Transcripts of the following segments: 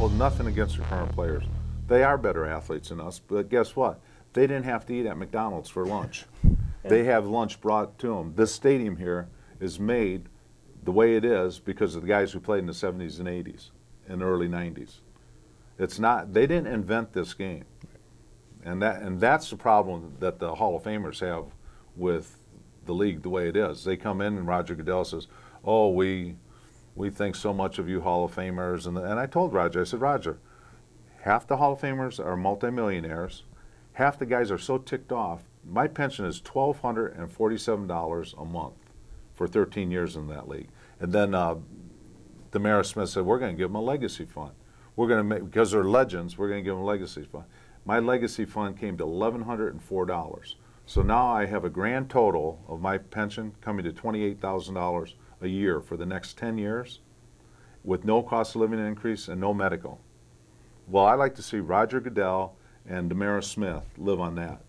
hold nothing against our current players. They are better athletes than us, but guess what? They didn't have to eat at McDonald's for lunch. They have lunch brought to them. This stadium here is made the way it is because of the guys who played in the 70s and 80s and early 90s. It's not, they didn't invent this game. And that's the problem that the Hall of Famers have with the league the way it is. They come in and Roger Goodell says, oh, we think so much of you Hall of Famers. And I told Roger, I said, Roger, half the Hall of Famers are multimillionaires. Half the guys are so ticked off. My pension is $1,247 a month for 13 years in that league. And then Delamielleure Smith said, we're going to give them a legacy fund. We're going to make, because they're legends, we're going to give them a legacy fund. My legacy fund came to $1,104. So now I have a grand total of my pension coming to $28,000 a year for the next 10 years with no cost of living increase and no medical. Well, I like to see Roger Goodell and Delamielleure Smith live on that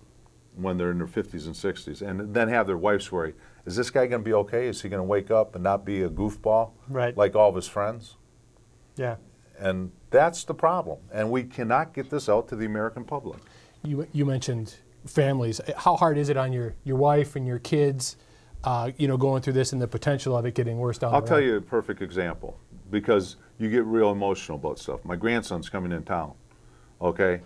when they're in their 50s and 60s, and then have their wives worry, is this guy going to be okay? Is he going to wake up and not be a goofball like all of his friends? Yeah. And that's the problem, and we cannot get this out to the American public. You mentioned families. How hard is it on your wife and your kids, you know, going through this and the potential of it getting worse down the road? I'll tell you a perfect example, because you get real emotional about stuff. My grandson's coming in town, okay?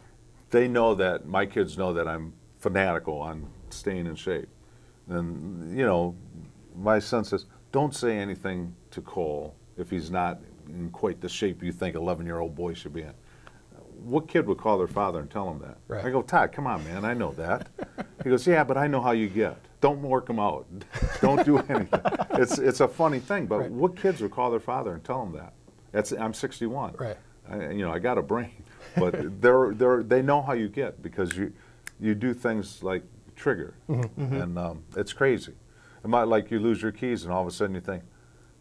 They know that, my kids know that I'm fanatical on staying in shape. And, you know, my son says, don't say anything to Cole if he's not in quite the shape you think 11-year-old boy should be in. What kid would call their father and tell him that? Right. I go, Todd, come on, man, I know that. He goes, yeah, but I know how you get. Don't work them out. Don't do anything. It's a funny thing, but what kids would call their father and tell them that? I'm 61. Right. You know, I got a brain, but they know how you get, because you do things like trigger, and it's crazy. It might, like, you lose your keys and all of a sudden you think,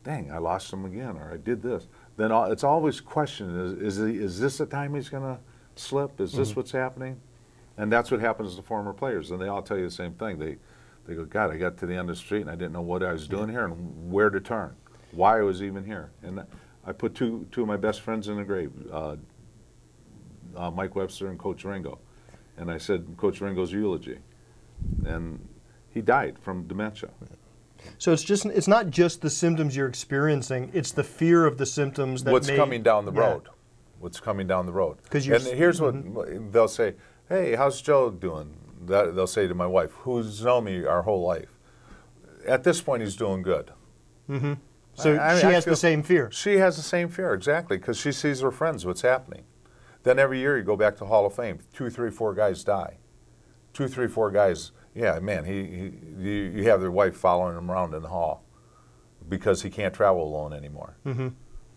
dang, I lost them again, or I did this. Then it's always questioned, is this the time he's going to slip? Is this what's happening? And that's what happens to former players, and they all tell you the same thing. They go, God, I got to the end of the street and I didn't know what I was doing here and where to turn, why I was even here. And I put two of my best friends in the grave, Mike Webster and Coach Ringo. And I said Coach Ringo's eulogy. And he died from dementia. So it's not just the symptoms you're experiencing, it's the fear of the symptoms that what's coming down the road. What's coming down the road. And here's what they'll say, hey, how's Joe doing? They'll say to my wife, who's known me our whole life. At this point, he's doing good. So she has the same fear. She has the same fear, exactly, because she sees her friends, what's happening. Then every year you go back to Hall of Fame, 2, 3, 4 guys die. 2, 3, 4 guys, yeah, man, you have their wife following him around in the hall because he can't travel alone anymore.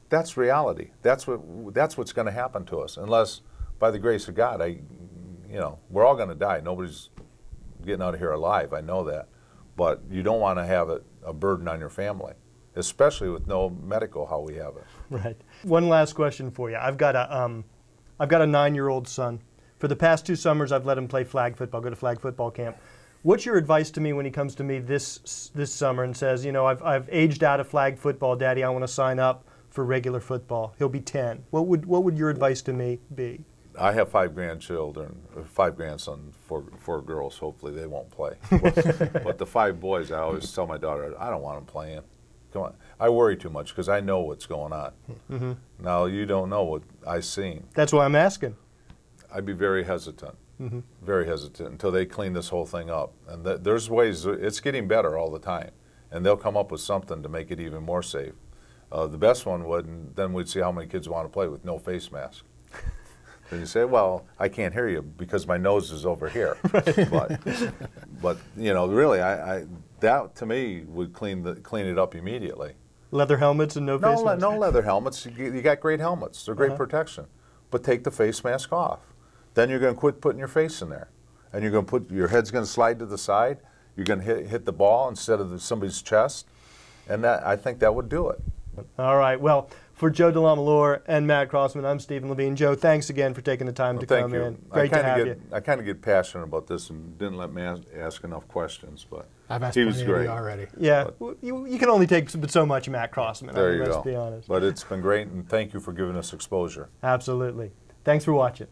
That's reality. That's what's going to happen to us, unless, by the grace of God, you know, we're all going to die. Nobody's getting out of here alive, I know that. But you don't want to have a burden on your family, especially with no medical how we have it. Right. One last question for you. I've got a 9-year-old son. For the past 2 summers, I've let him play flag football, go to flag football camp. What's your advice to me when he comes to me this summer and says, you know, I've aged out of flag football, Daddy, I want to sign up for regular football? He'll be 10. What would your advice to me be? I have 5 grandchildren, 5 grandsons, 4 girls. Hopefully they won't play. But the 5 boys, I always tell my daughter, I don't want them playing. Come on. I worry too much because I know what's going on. Now, you don't know what I've seen. That's why I'm asking. I'd be very hesitant, very hesitant, until they clean this whole thing up. And there's ways, it's getting better all the time. And they'll come up with something to make it even more safe. The best one would, and then we'd see how many kids want to play with no face mask. Then you say, well, I can't hear you because my nose is over here. But you know, really, that to me would clean it up immediately. Leather helmets and no face masks? No leather helmets. You got great helmets. They're great protection. But take the face mask off. Then you're going to quit putting your face in there. And you're going to put, your head's going to slide to the side. You're going to hit the ball instead of somebody's chest. And I think that would do it. All right. Well, For Joe Delamielleure and Matt Crossman, I'm Stephen Levine. Joe, thanks again for taking the time to come in. Great to have you. I kind of get passionate about this and didn't let me ask enough questions, but I've asked he was great already. Yeah, you can only take so much Matt Crossman. There you go. Let's be honest. But it's been great, and thank you for giving us exposure. Absolutely. Thanks for watching.